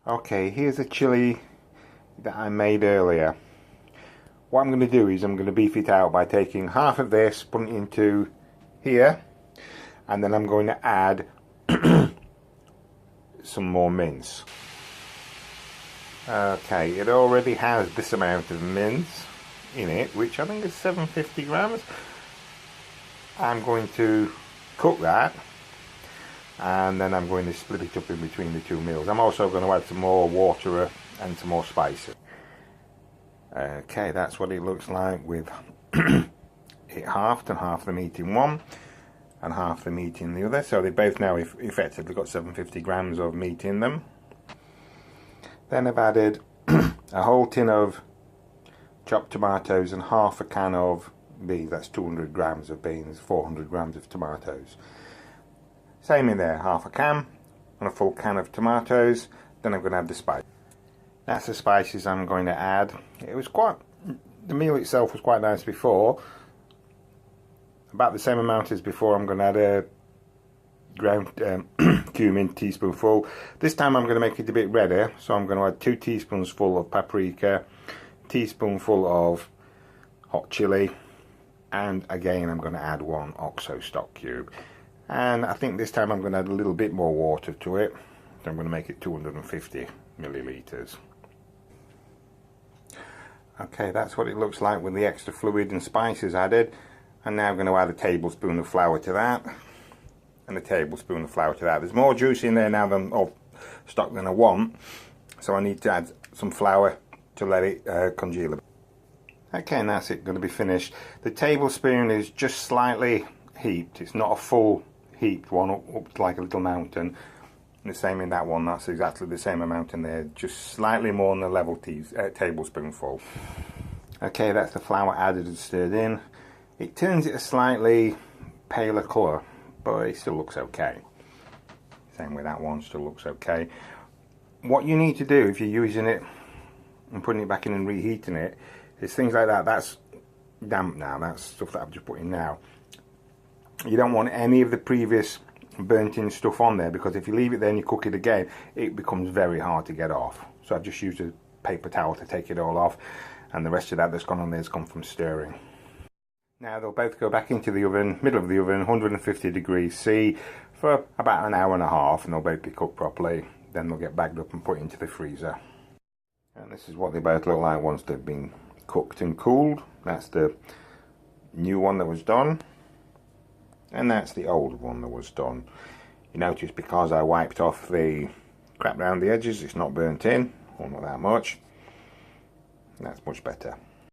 Okay, here's a chili that I made earlier. What I'm going to do is I'm going to beef it out by taking half of this, putting it into here, and then I'm going to add some more mince. Okay, it already has this amount of mince in it, which I think is 750 grams. I'm going to cook that, and then I'm going to split it up in between the two meals. I'm also going to add some more water and some more spices. Okay, that's what it looks like with it halved and half the meat in one and half the meat in the other. So they both now effectively got 750 grams of meat in them. Then I've added a whole tin of chopped tomatoes and half a can of beans. That's 200 grams of beans, 400 grams of tomatoes. Same in there, half a can and a full can of tomatoes. Then I'm going to add the spice. That's the spices I'm going to add. The meal itself was quite nice before. About the same amount as before. I'm going to add a ground cumin teaspoonful. This time I'm going to make it a bit redder, so I'm going to add 2 teaspoons full of paprika, teaspoonful of hot chili, and again I'm going to add 1 OXO stock cube. And I think this time I'm going to add a little bit more water to it. So I'm going to make it 250 milliliters. Okay, that's what it looks like with the extra fluid and spices added. And now I'm going to add a tablespoon of flour to that, and a tablespoon of flour to that. There's more juice in there now of stock than I want, so I need to add some flour to let it congeal a bit. Okay, and that's it, going to be finished. The tablespoon is just slightly heaped. It's not a full heaped one up like a little mountain. And the same in that one, that's exactly the same amount in there, just slightly more than a level tablespoonful. Okay, that's the flour added and stirred in. It turns it a slightly paler colour, but it still looks okay. Same with that one, still looks okay. What you need to do if you're using it and putting it back in and reheating it is things like that. That's damp now, that's stuff that I've just put in now. You don't want any of the previous burnt in stuff on there, because if you leave it there and you cook it again, it becomes very hard to get off. So I've just used a paper towel to take it all off, and the rest of that that's gone on there has gone from stirring. Now they'll both go back into the oven, middle of the oven, 150 degrees C for about an hour and a half, and they'll both be cooked properly. Then they'll get bagged up and put into the freezer. And this is what they both look like once they've been cooked and cooled. That's the new one that was done, and that's the old one that was done. You notice because I wiped off the crap around the edges, it's not burnt in, or not that much. That's much better.